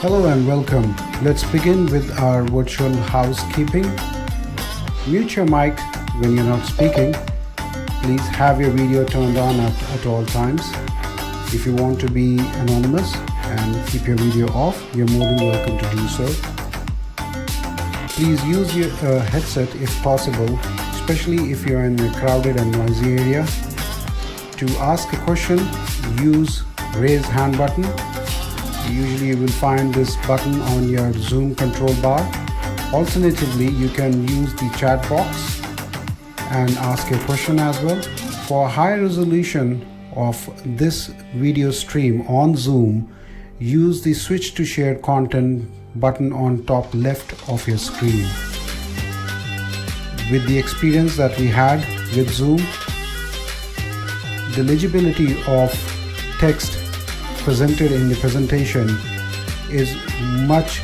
Hello and welcome. Let's begin with our virtual housekeeping. Mute your mic when you're not speaking. Please have your video turned on at all times. If you want to be anonymous and keep your video off, you're more than welcome to do so. Please use your headset if possible, especially if you're in a crowded and noisy area. To ask a question, use raise hand button. Usually you will find this button on your Zoom control bar. Alternatively, you can use the chat box and ask a question as well. For high resolution of this video stream on Zoom, use the switch to shared content button on top left of your screen. With the experience that we had with Zoom, the legibility of text presented in the presentation is much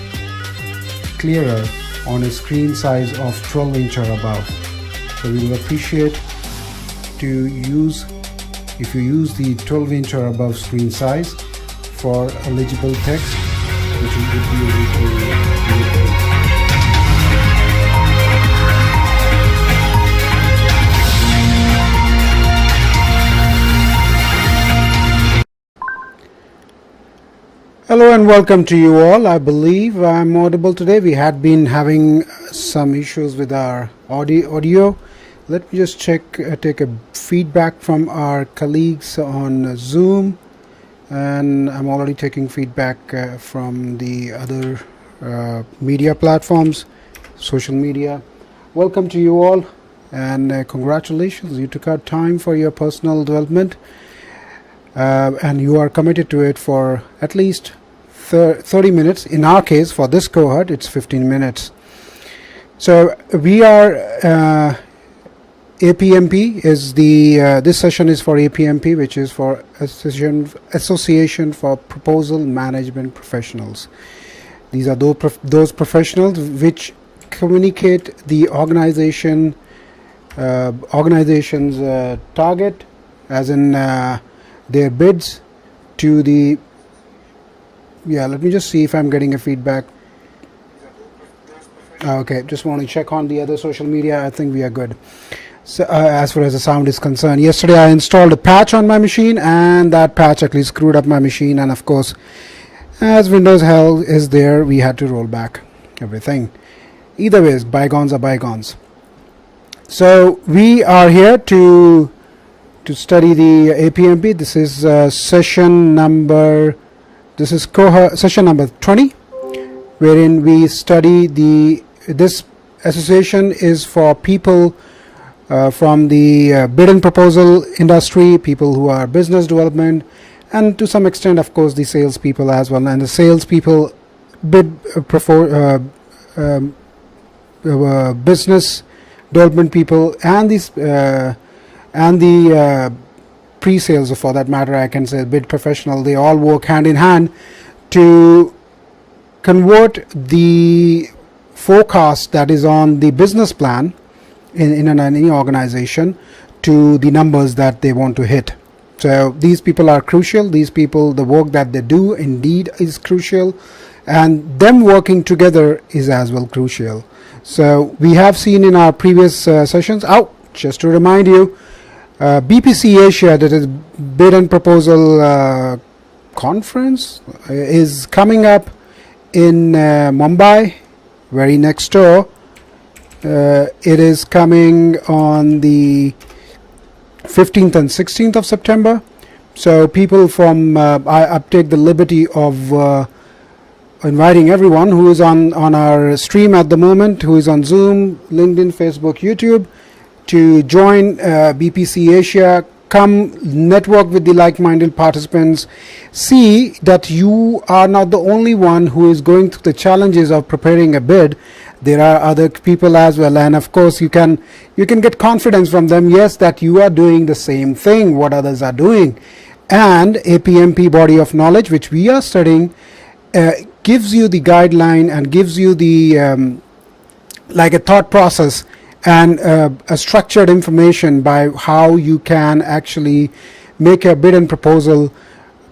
clearer on a screen size of 12-inch or above. So we will appreciate to use, if you use the 12-inch or above screen size for legible text, which you would be able to read. Hello and welcome to you all. I believe I'm audible today. We had been having some issues with our audio. Let me just check, take a feedback from our colleagues on Zoom, and I'm already taking feedback from the other media platforms, social media. Welcome to you all, and congratulations. You took out time for your personal development, and you are committed to it for at least 30 minutes. In our case, for this cohort, it's 15 minutes. So we are APMP is the this session is for APMP, which is for Association for Proposal Management Professionals. These are those professionals which communicate the organization's target, as in their bids, to the let me just see if I'm getting a feedback. Okay, just want to check on the other social media. I think we are good. So as far as the sound is concerned, yesterday I installed a patch on my machine, and that patch actually screwed up my machine, and of course, as Windows hell is there, we had to roll back everything. Either ways, bygones are bygones. So we are here to study the APMP. This is session number session number 20, wherein we study this association is for people from the bid and proposal industry, people who are business development, and to some extent, of course, the sales people as well. And the sales people, business development people, and the pre-sales, for that matter, I can say bid professional, they all work hand in hand to convert the forecast that is on the business plan in any organization to the numbers that they want to hit. So these people are crucial. These people, the work that they do indeed is crucial, and them working together is as well crucial. So we have seen in our previous sessions, just to remind you, BPC Asia, that is Bid and Proposal Conference, is coming up in Mumbai, very next door. It is coming on the 15th and 16th of September. So people from, I take the liberty of inviting everyone who is on our stream at the moment, who is on Zoom, LinkedIn, Facebook, YouTube, to join BPC Asia. Come network with the like-minded participants. See that you are not the only one who is going through the challenges of preparing a bid. There are other people as well, and of course you can get confidence from them, yes, that you are doing the same thing what others are doing. And APMP body of knowledge, which we are studying, gives you the guideline and gives you the like a thought process and a structured information by how you can actually make a bid and proposal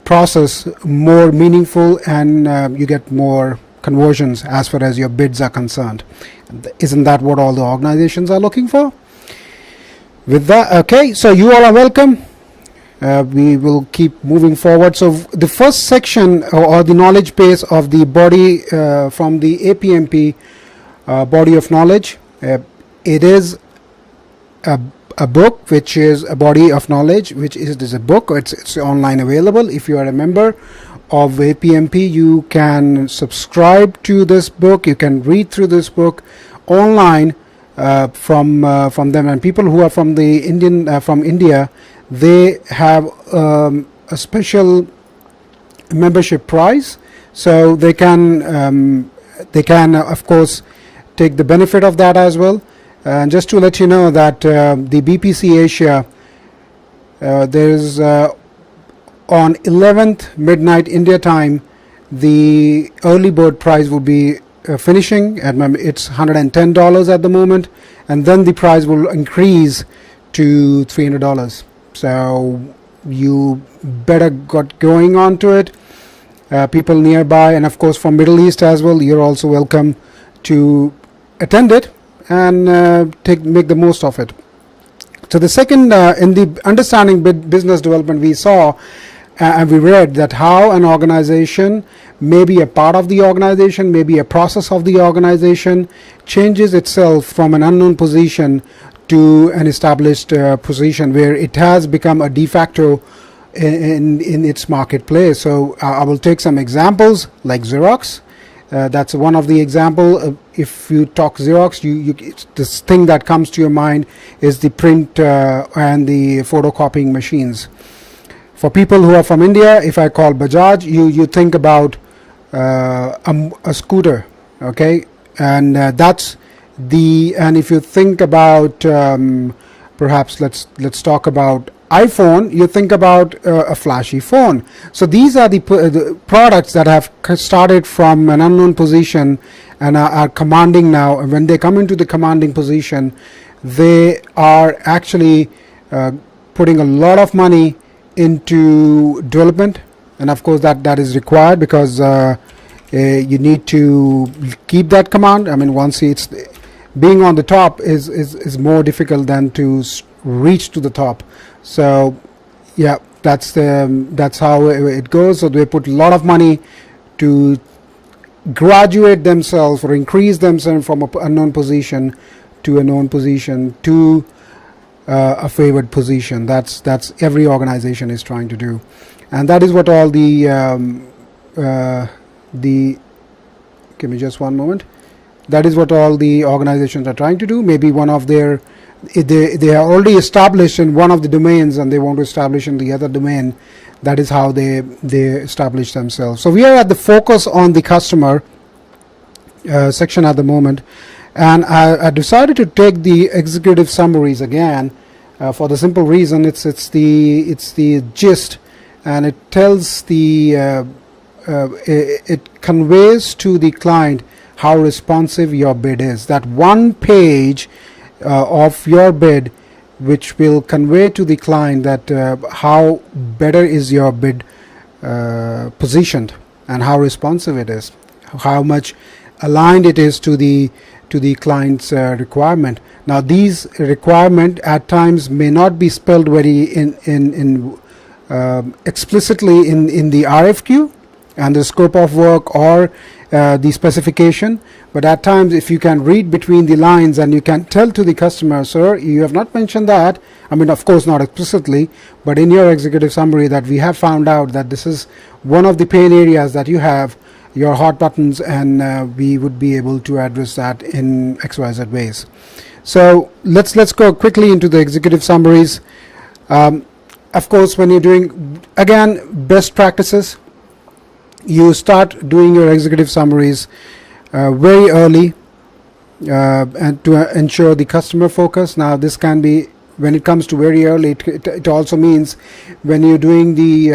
process more meaningful, and you get more conversions as far as your bids are concerned. Isn't that what all the organizations are looking for? With that, okay, so you all are welcome. We will keep moving forward. So the first section, or the knowledge base of the body from the APMP body of knowledge, it is a book, which is a body of knowledge, which is a book. It's online available. If you are a member of APMP, you can subscribe to this book. You can read through this book online from them. And people who are from the from India, they have a special membership price, so they can of course take the benefit of that as well. And just to let you know that the BPC Asia, there's on 11th midnight India time, the early bird price will be finishing at it's $110 at the moment, and then the price will increase to $300. So you better get going on to it. People nearby, and of course from Middle East as well, you're also welcome to attend it and make the most of it. So the second, in the understanding business development, we saw and we read that how an organization, maybe a part of the organization, maybe a process of the organization, changes itself from an unknown position to an established position where it has become a de facto in its marketplace. So I will take some examples like Xerox. That's one of the example. If you talk Xerox, this thing that comes to your mind is the print and the photocopying machines. For people who are from India, if I call Bajaj, you think about a scooter, okay, and that's and if you think about perhaps let's talk about iPhone, you think about a flashy phone. So these are the products that have started from an unknown position and are commanding now. And when they come into the commanding position, they are actually putting a lot of money into development, and of course that is required because you need to keep that command. I mean, once it's being on the top is more difficult than to reach to the top. So yeah, that's how it goes. So they put a lot of money to graduate themselves or increase themselves from an unknown position to a known position to a favored position. That's every organization is trying to do, and that is what all the give me just one moment. That is what all the organizations are trying to do. Maybe one of their they are already established in one of the domains and they want to establish in the other domain. That is how they establish themselves. So we are at the focus on the customer section at the moment, and I decided to take the executive summaries again for the simple reason it's the gist, and it tells it conveys to the client how responsive your bid is. That one page of your bid which will convey to the client that how better is your bid positioned and how responsive it is, how much aligned it is to the client's requirement. Now these requirement at times may not be spelled very explicitly in the RFQ and the scope of work or the specification, but at times if you can read between the lines and you can tell to the customer, sir, you have not mentioned that, I mean of course not explicitly, but in your executive summary that we have found out that this is one of the pain areas that you have, your hot buttons, and we would be able to address that in XYZ ways. So let's go quickly into the executive summaries. Of course, when you're doing, again, best practices, you start doing your executive summaries very early and to ensure the customer focus. Now this can be, when it comes to very early, it also means when you're doing the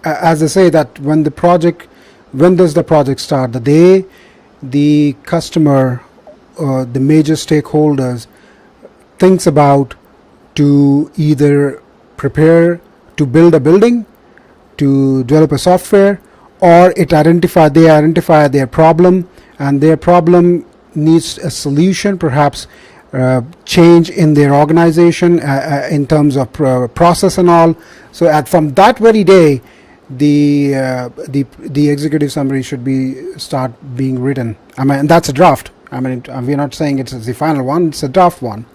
as I say, that when does the project start? The day the customer, the major stakeholders, thinks about to either prepare to build a building to develop a software, or they identify their problem, and their problem needs a solution, perhaps change in their organization in terms of process and all. So from that very day, the executive summary should start being written. I mean, that's a draft. I mean, we're not saying it's the final one, it's a draft one.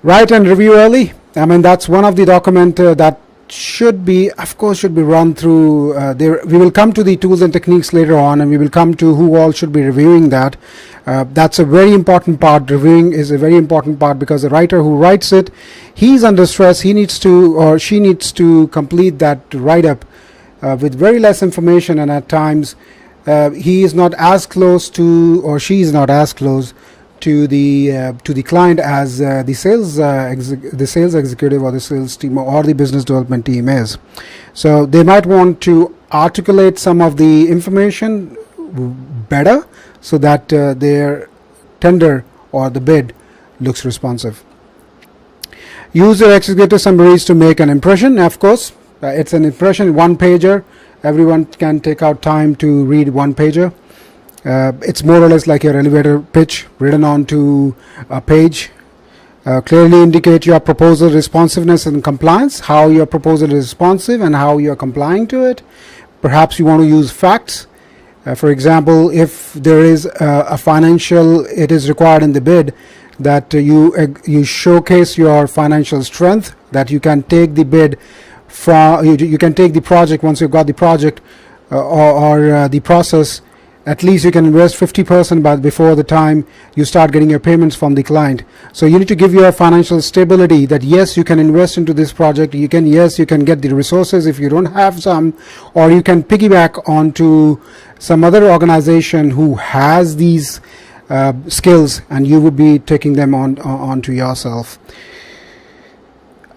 Write and review early. I mean, that's one of the document that should be run through. We will come to the tools and techniques later on, and we will come to who all should be reviewing that. That's a very important part. Reviewing is a very important part, because the writer who writes it, he's under stress. He needs to, or she needs to, complete that write-up with very less information, and at times he is not as close to, or she is not as close to the client as the sales executive or the sales team or the business development team is. So they might want to articulate some of the information better, so that their tender or the bid looks responsive. Use your executive summaries to make an impression. Of course, it's an impression, one pager. Everyone can take out time to read one pager. It's more or less like your elevator pitch written onto a page. Clearly indicate your proposal responsiveness and compliance, how your proposal is responsive and how you are complying to it. Perhaps you want to use facts. For example, if there is a financial, it is required in the bid that you showcase your financial strength, that you can take the bid from, you can take the project once you've got the project or the process. At least you can invest 50% before the time you start getting your payments from the client. So you need to give your financial stability, that yes, you can invest into this project. You can get the resources if you don't have some, or you can piggyback onto some other organization who has these skills, and you would be taking them onto yourself.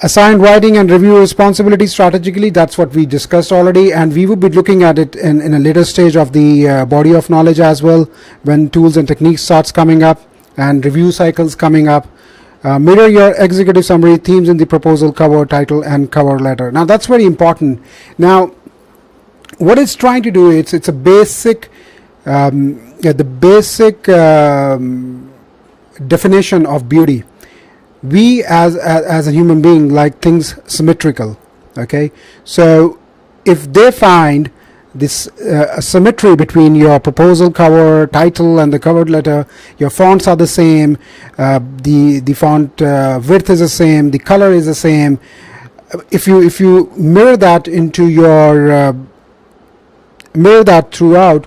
Assign writing and review responsibility strategically. That's what we discussed already, and we will be looking at it in a later stage of the body of knowledge as well, when tools and techniques starts coming up and review cycles coming up. Mirror your executive summary themes in the proposal, cover, title, and cover letter. Now that's very important. Now what it's trying to do, it's a basic definition of beauty. We as a human being like things symmetrical. Okay, so if they find this symmetry between your proposal, cover, title, and the cover letter, your fonts are the same, the font width is the same, the color is the same. If you mirror that into your mirror that throughout,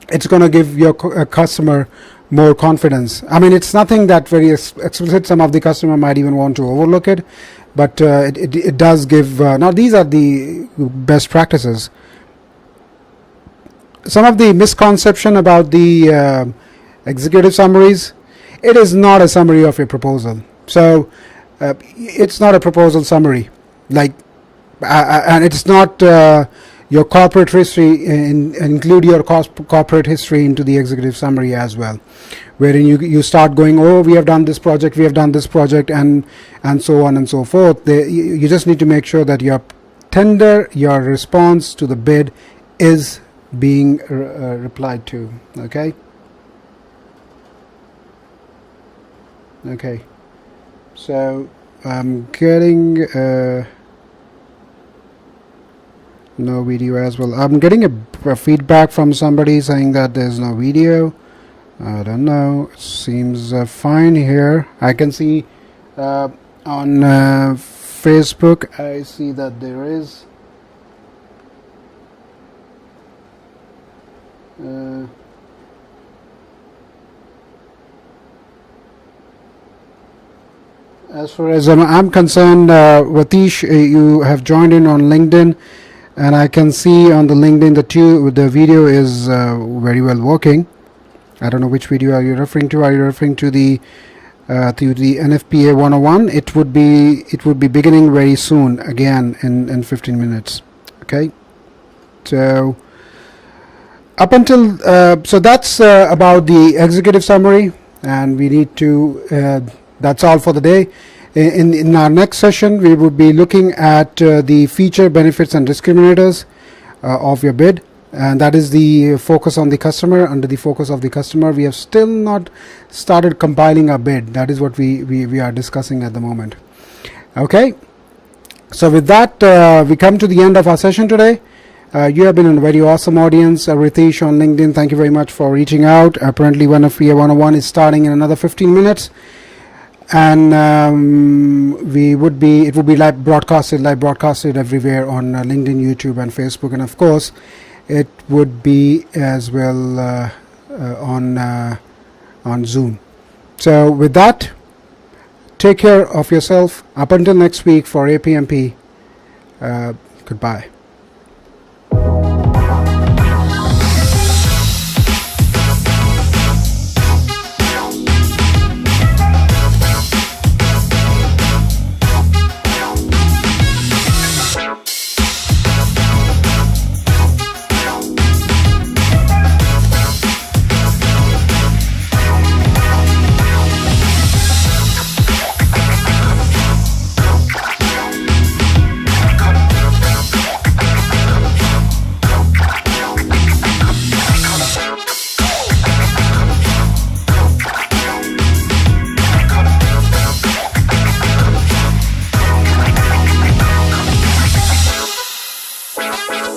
it's going to give your customer more confidence. I mean, it's nothing that very explicit. Some of the customer might even want to overlook it, but it does give. Now these are the best practices. Some of the misconception about the executive summaries: it is not a summary of your proposal. So it's not a proposal summary, like, and it's not your corporate history, include your corporate history into the executive summary as well, wherein you start going, oh, we have done this project, and so on and so forth. You just need to make sure that your tender, your response to the bid is being replied to. Okay. So I'm getting no video as well. I'm getting a feedback from somebody saying that there's no video. I don't know. It seems fine here. I can see on Facebook, I see that there is as far as I'm concerned, Vatish, you have joined in on LinkedIn, and I can see on the LinkedIn that the video is very well working. I don't know which video are you referring to. Are you referring to the NFPA 101? It would be beginning very soon, again in 15 minutes. Okay, so up until so that's about the executive summary, and we need to that's all for the day. In our next session, we would be looking at the feature, benefits, and discriminators of your bid, and that is the focus on the customer. Under the focus of the customer, we have still not started compiling our bid. That is what we are discussing at the moment. Okay, so with that, we come to the end of our session today. You have been a very awesome audience. Ritesh on LinkedIn, thank you very much for reaching out. Apparently, one of VA 101 is starting in another 15 minutes. And it would be live broadcasted everywhere on LinkedIn, YouTube, and Facebook, and of course it would be as well on Zoom. So with that, take care of yourself. Up until next week for APMP, goodbye.